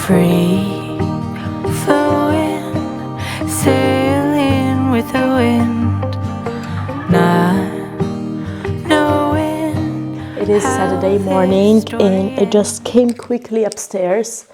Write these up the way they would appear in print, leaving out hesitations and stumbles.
Free flowing, sailing with the wind, not knowing. It is Saturday morning and I just came quickly upstairs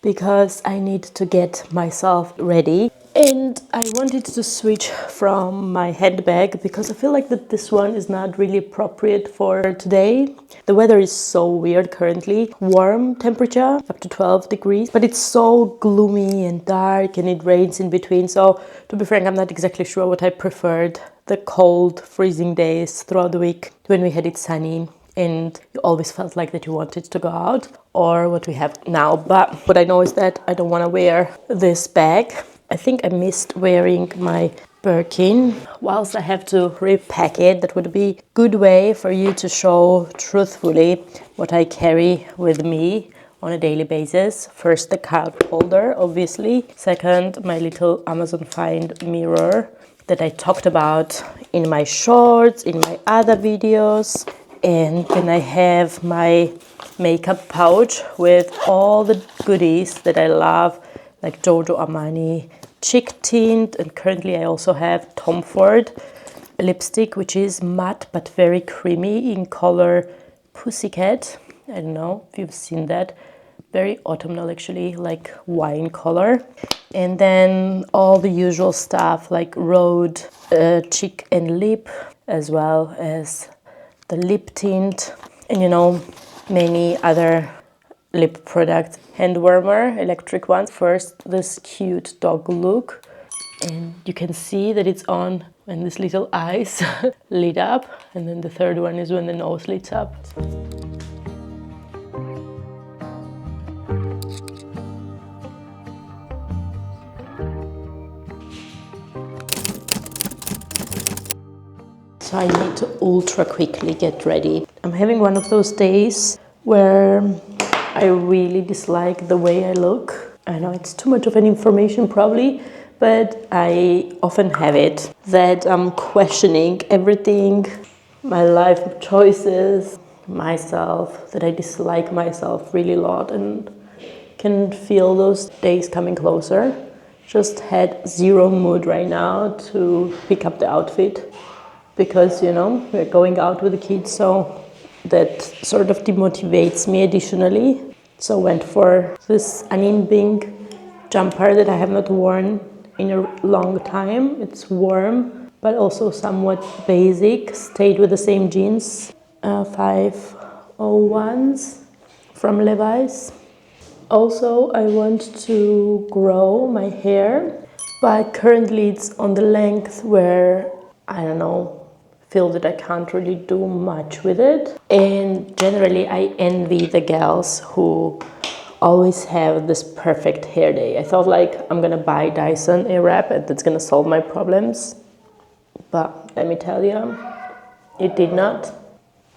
because I need to get myself ready. And I wanted to switch from my handbag because I feel like that this one is not really appropriate for today. The weather is so weird currently. Warm temperature, up to 12 degrees, but it's so gloomy and dark and it rains in between. So to be frank, I'm not exactly sure what I preferred. The cold, freezing days throughout the week when we had it sunny and you always felt like that you wanted to go out, or what we have now. But what I know is that I don't want to wear this bag. I think I missed wearing my Birkin. Whilst I have to repack it, that would be a good way for you to show truthfully what I carry with me on a daily basis. First, the card holder, obviously. Second, my little Amazon Find mirror that I talked about in my shorts, in my other videos. And then I have my makeup pouch with all the goodies that I love, like Giorgio Armani Chic Tint, and currently I also have Tom Ford lipstick, which is matte but very creamy in color Pussycat. I don't know if you've seen that. Very autumnal actually, like wine color. And then all the usual stuff like Rhode Cheek and Lip, as well as the lip tint, and many other lip products. Hand warmer, electric ones. First, this cute dog look, and you can see that it's on when this little eyes lit up, and then the third one is when the nose lights up. So I need to ultra quickly get ready. I'm having one of those days where I really dislike the way I look. I know it's too much of an information probably, but I often have it that I'm questioning everything, my life choices, myself, that I dislike myself really a lot and can feel those days coming closer. Just had zero mood right now to pick up the outfit because, we're going out with the kids, so that sort of demotivates me additionally. So went for this Animbing jumper that I have not worn in a long time. It's warm, but also somewhat basic. Stayed with the same jeans, 501s from Levi's. Also, I want to grow my hair, but currently it's on the length where, I don't know, feel that I can't really do much with it. And generally I envy the gals who always have this perfect hair day. I thought like I'm gonna buy Dyson Airwrap and that's gonna solve my problems, but let me tell you, it did not.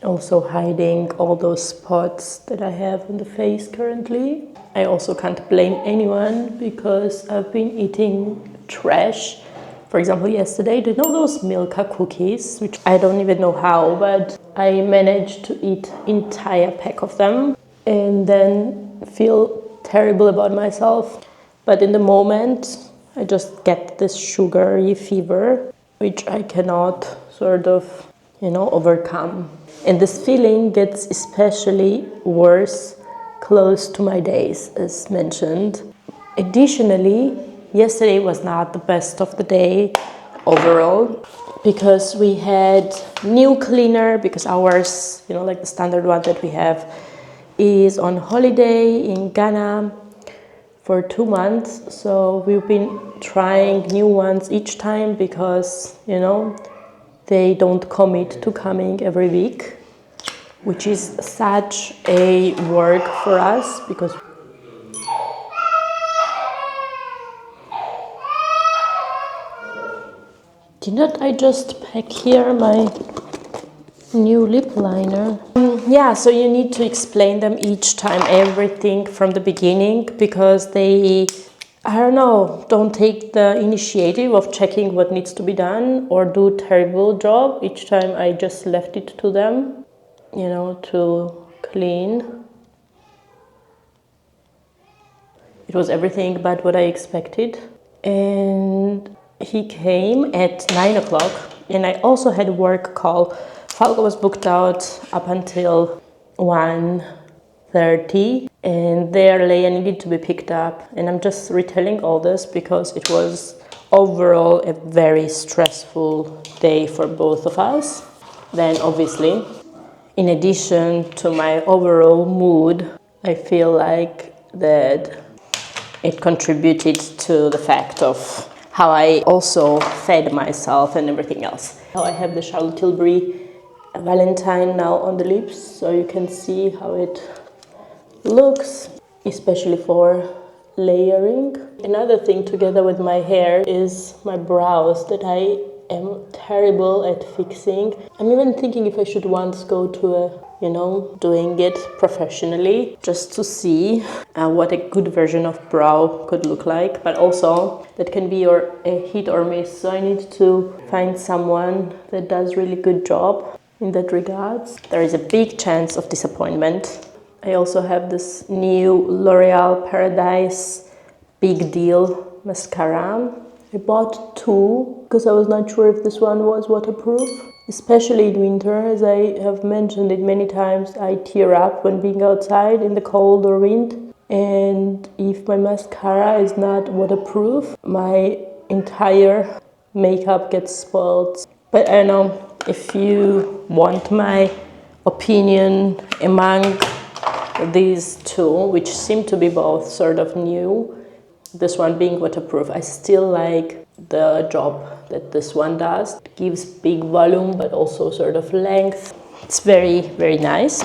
Also hiding all those spots that I have on the face currently. I also can't blame anyone because I've been eating trash. For example, yesterday, do you know those Milka cookies? Which I don't even know how, but I managed to eat entire pack of them and then feel terrible about myself. But in the moment, I just get this sugary fever, which I cannot sort of, overcome. And this feeling gets especially worse close to my days, as mentioned. Additionally, yesterday was not the best of the day overall because we had new cleaner, because ours, like the standard one that we have, is on holiday in Ghana for 2 months. So we've been trying new ones each time because, they don't commit to coming every week, which is such a work for us because did not I just pack here my new lip liner? yeah, so you need to explain them each time everything from the beginning, because they, I don't know, don't take the initiative of checking what needs to be done or do terrible job. Each time I just left it to them, you know, to clean. It was everything but what I expected. And he came at 9 o'clock, and I also had a work call. Falco was booked out up until 1:30, and there Leia needed to be picked up. And I'm just retelling all this because it was overall a very stressful day for both of us. Then obviously, in addition to my overall mood, I feel like that it contributed to the fact of how I also fed myself and everything else. Now I have the Charlotte Tilbury Valentine now on the lips, so you can see how it looks, especially for layering. Another thing together with my hair is my brows that I am terrible at fixing. I'm even thinking if I should once go to a, you know, doing it professionally just to see what a good version of brow could look like, but also that can be a hit or miss. So I need to find someone that does really good job in that regards. There is a big chance of disappointment. I also have this new L'Oreal Paradise Big Deal mascara. I bought two because I was not sure if this one was waterproof. Especially in winter, as I have mentioned it many times, I tear up when being outside in the cold or wind. And if my mascara is not waterproof, my entire makeup gets spoiled. But I don't know, if you want my opinion among these two, which seem to be both sort of new, this one being waterproof, I still like the job that this one does. It gives big volume but also sort of length. It's very, very nice.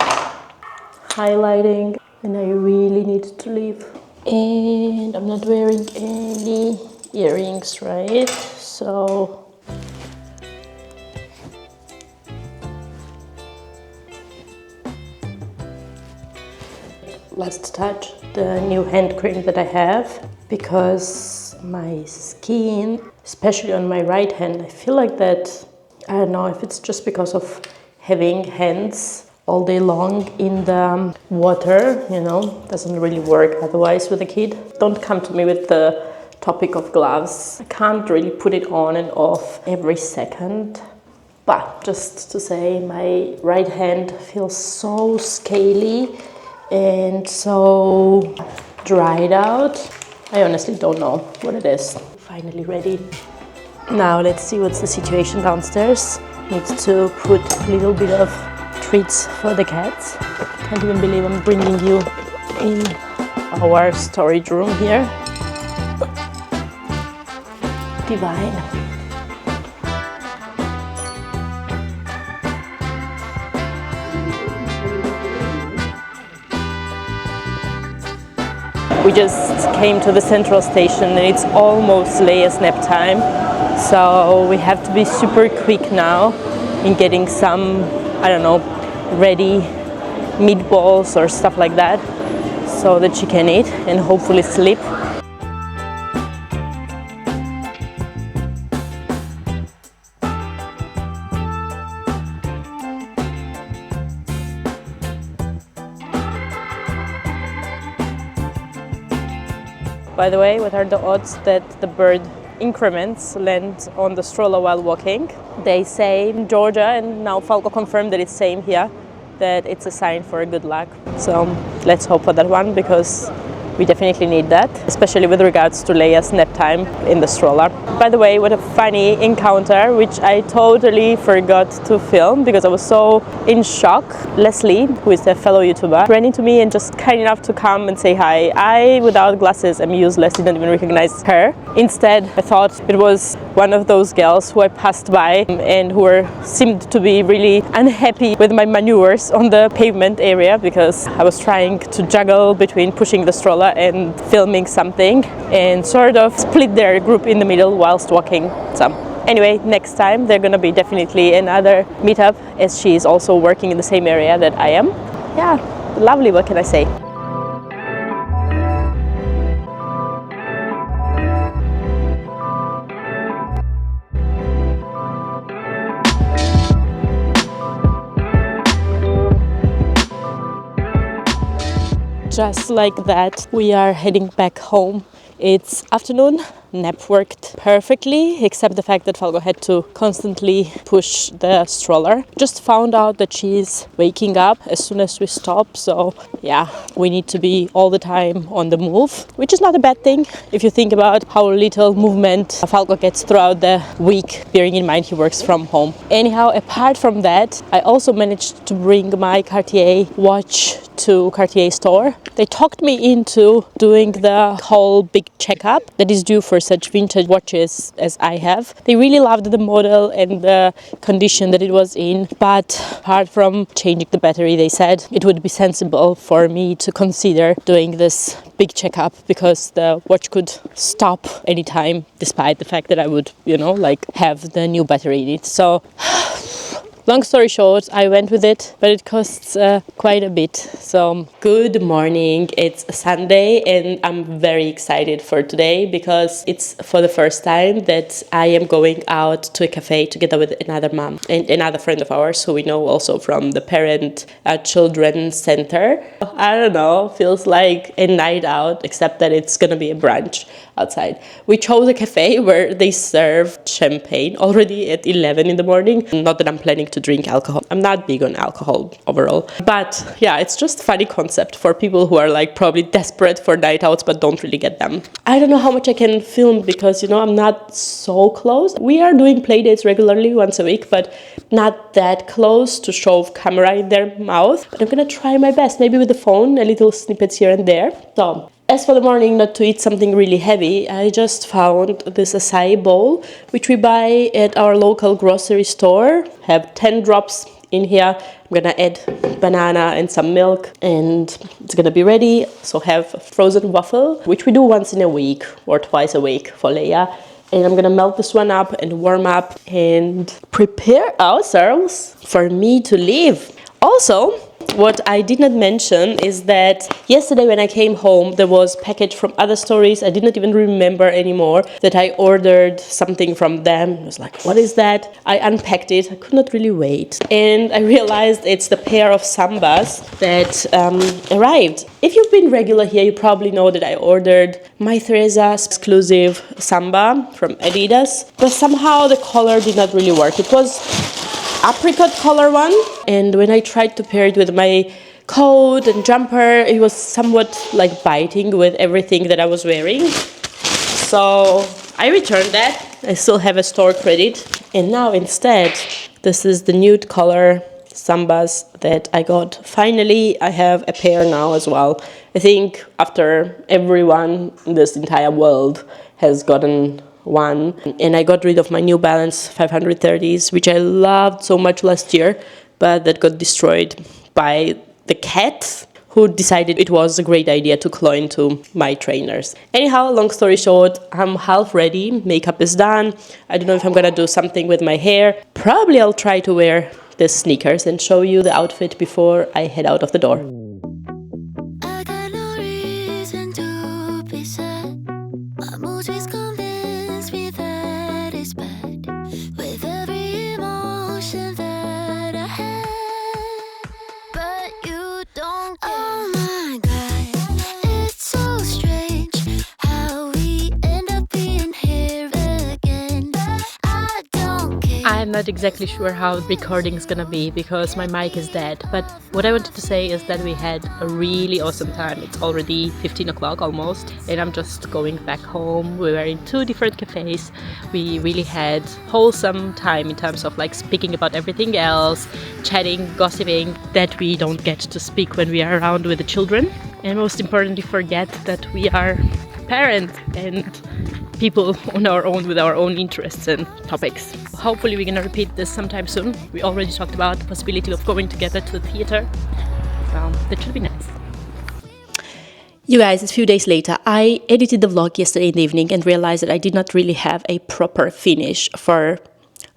Highlighting, and I really need to leave. And I'm not wearing any earrings, right? So last touch, the new hand cream that I have, because my skin, especially on my right hand, I feel like that, I don't know if it's just because of having hands all day long in the water, you know, doesn't really work otherwise with a kid. Don't come to me with the topic of gloves. I can't really put it on and off every second. But just to say, my right hand feels so scaly and so dried out. I honestly don't know what it is. Finally ready. Now let's see what's the situation downstairs. Need to put a little bit of treats for the cats. Can't even believe I'm bringing you in our storage room here. Divine. We just came to the central station and it's almost Leia's nap time. So we have to be super quick now in getting some, I don't know, ready meatballs or stuff like that so that she can eat and hopefully sleep. By the way, what are the odds that the bird increments land on the stroller while walking? They say in Georgia, and now Falco confirmed that it's same here, that it's a sign for good luck. So let's hope for that one, because we definitely need that, especially with regards to Leia's nap time in the stroller. By the way, what a funny encounter, which I totally forgot to film because I was so in shock. Leslie, who is a fellow YouTuber, ran into me and just kind enough to come and say hi. I, without glasses, am useless, didn't even recognize her. Instead, I thought it was one of those girls who I passed by and who seemed to be really unhappy with my maneuvers on the pavement area, because I was trying to juggle between pushing the stroller and filming something and sort of split their group in the middle whilst walking. So Anyway, next time there gonna be definitely another meetup, as she is also working in the same area that I am. Yeah, lovely, what can I say? Just like that, we are heading back home. It's afternoon, nap worked perfectly, except the fact that Falco had to constantly push the stroller. Just found out that she's waking up as soon as we stop, so yeah, we need to be all the time on the move, which is not a bad thing if you think about how little movement Falco gets throughout the week, bearing in mind he works from home. Anyhow, apart from that, I also managed to bring my Cartier watch to Cartier store. They talked me into doing the whole big checkup that is due for such vintage watches as I have. They really loved the model and the condition that it was in, but apart from changing the battery, they said it would be sensible for me to consider doing this big checkup because the watch could stop anytime, despite the fact that I would, have the new battery in it. So long story short, I went with it, but it costs quite a bit. So good morning, it's Sunday and I'm very excited for today because it's for the first time that I am going out to a cafe together with another mom and another friend of ours who we know also from the parent children center. I don't know, feels like a night out, except that it's gonna be a brunch outside. We chose a cafe where they serve champagne already at 11 in the morning. Not that I'm planning to drink alcohol. I'm not big on alcohol overall. But yeah, it's just a funny concept for people who are like probably desperate for night outs but don't really get them. I don't know how much I can film because, I'm not so close. We are doing play dates regularly once a week, but not that close to shove camera in their mouth. But I'm gonna try my best, maybe with the phone, a little snippets here and there. So as for the morning, not to eat something really heavy, I just found this acai bowl, which we buy at our local grocery store. Have 10 drops in here. I'm gonna add banana and some milk and it's gonna be ready. So have frozen waffle, which we do once in a week or twice a week for Leia. And I'm gonna melt this one up and warm up and prepare ourselves for me to leave. Also, what I did not mention is that yesterday when I came home, there was package from other stores. I did not even remember anymore that I ordered something from them. I was like, what is that? I unpacked it. I could not really wait. And I realized it's the pair of Sambas that arrived. If you've been regular here, you probably know that I ordered my Theresa's exclusive Samba from Adidas. But somehow the color did not really work. It was apricot color one, and when I tried to pair it with my coat and jumper, it was somewhat like biting with everything that I was wearing. So I returned that. I still have a store credit, and now instead this is the nude color Sambas that I got. Finally, I have a pair now as well. I think after everyone in this entire world has gotten one, and I got rid of my New Balance 530s, which I loved so much last year, but that got destroyed by the cat who decided it was a great idea to claw into my trainers. Anyhow, long story short, I'm half ready, makeup is done. I don't know if I'm gonna do something with my hair. Probably I'll try to wear the sneakers and show you the outfit before I head out of the door. I got no reason to be sad. My mood is convinced me that it's bad. With every emotion that I had, but you don't care. Oh my God, it's so strange how we end up being here again. I don't care. I'm not exactly sure how the recording is gonna be because my mic is dead, but what I wanted to say is that we had a really awesome time. It's already 15 o'clock almost, and I'm just going back home. We were in 2 different cafes. We really had wholesome time in terms of like speaking about everything else, chatting, gossiping that we don't get to speak when we are around with the children. And most importantly, forget that we are parents and people on our own with our own interests and topics. Hopefully we're gonna repeat this sometime soon. We already talked about the possibility of going together to the theater. So that should be nice. You guys, a few days later, I edited the vlog yesterday in the evening and realized that I did not really have a proper finish for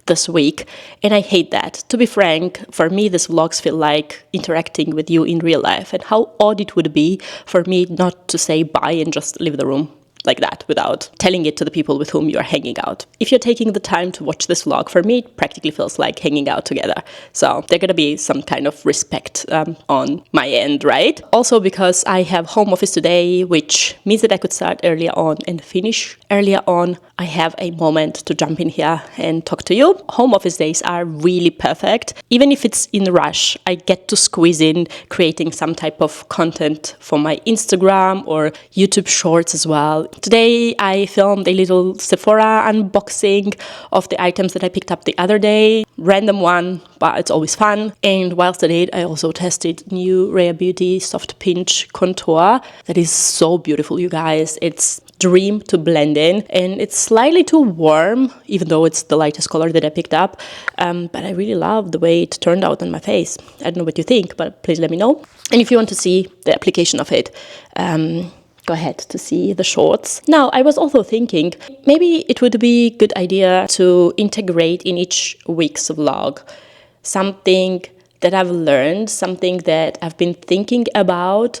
this week, and I hate that. To be frank, for me, these vlogs feel like interacting with you in real life, and how odd it would be for me not to say bye and just leave the room like that without telling it to the people with whom you are hanging out. If you're taking the time to watch this vlog, for me it practically feels like hanging out together. So there's gonna be some kind of respect on my end, right? Also because I have home office today, which means that I could start earlier on and finish earlier on, I have a moment to jump in here and talk to you. Home office days are really perfect. Even if it's in a rush, I get to squeeze in creating some type of content for my Instagram or YouTube shorts as well. Today I filmed a little Sephora unboxing of the items that I picked up the other day. Random one, but it's always fun. And whilst I did, I also tested new Rare Beauty Soft Pinch Contour. That is so beautiful, you guys. It's dream to blend in, and it's slightly too warm, even though it's the lightest color that I picked up. But I really love the way it turned out on my face. I don't know what you think, but please let me know. And if you want to see the application of it, go ahead to see the shorts. Now, I was also thinking maybe it would be a good idea to integrate in each week's vlog something that I've learned, something that I've been thinking about,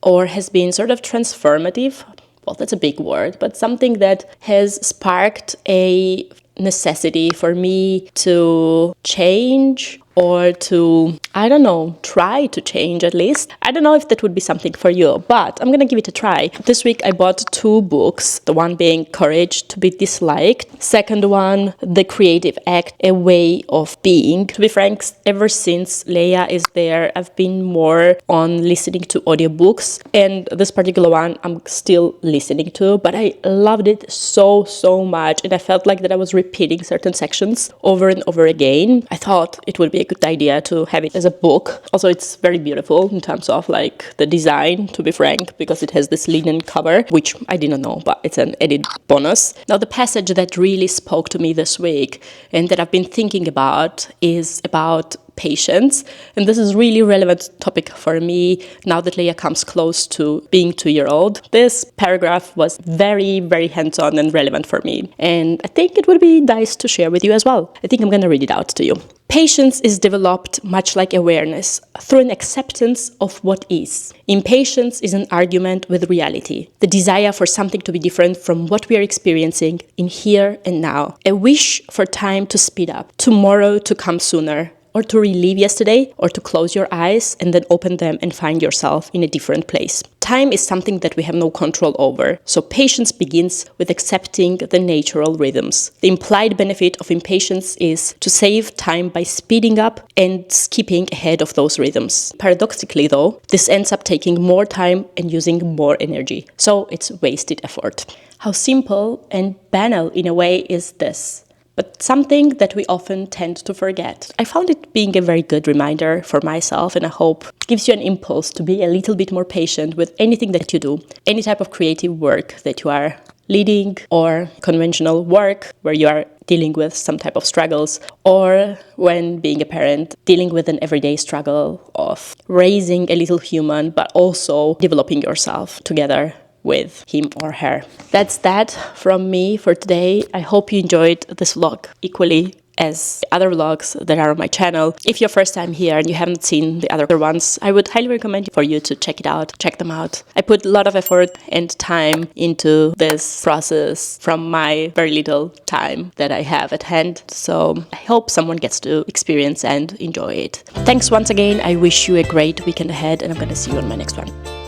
or has been sort of transformative. Well, that's a big word, but something that has sparked a necessity for me to change or to, I don't know, try to change at least. I don't know if that would be something for you, but I'm gonna give it a try. This week I bought 2 books, the one being Courage to be Disliked, second one, The Creative Act, A Way of Being. To be frank, ever since Leia is there, I've been more on listening to audiobooks, and this particular one I'm still listening to, but I loved it so much, and I felt like that I was repeating certain sections over and over again. I thought it would be a good idea to have it as a book. Also, it's very beautiful in terms of like the design, to be frank, because it has this linen cover, which I didn't know, but it's an added bonus. Now, the passage that really spoke to me this week and that I've been thinking about is about patience, and this is really relevant topic for me now that Leia comes close to being 2-year-old. This paragraph was very hands-on and relevant for me, and I think it would be nice to share with you as well. I think I'm gonna read it out to you. Patience is developed much like awareness, through an acceptance of what is. Impatience is an argument with reality, the desire for something to be different from what we are experiencing in here and now, a wish for time to speed up, tomorrow to come sooner, or to relive yesterday, or to close your eyes and then open them and find yourself in a different place. Time is something that we have no control over, so patience begins with accepting the natural rhythms. The implied benefit of impatience is to save time by speeding up and skipping ahead of those rhythms. Paradoxically though, this ends up taking more time and using more energy, so it's wasted effort. How simple and banal in a way is this? But something that we often tend to forget. I found it being a very good reminder for myself, and I hope it gives you an impulse to be a little bit more patient with anything that you do, any type of creative work that you are leading, or conventional work where you are dealing with some type of struggles, or when being a parent, dealing with an everyday struggle of raising a little human, but also developing yourself together with him or her. That's that from me for today. I hope you enjoyed this vlog equally as other vlogs that are on my channel. If you're first time here and you haven't seen the other ones, I would highly recommend for you to check them out. I put a lot of effort and time into this process from my very little time that I have at hand. So I hope someone gets to experience and enjoy it. Thanks once again. I wish you a great weekend ahead, and I'm gonna see you on my next one.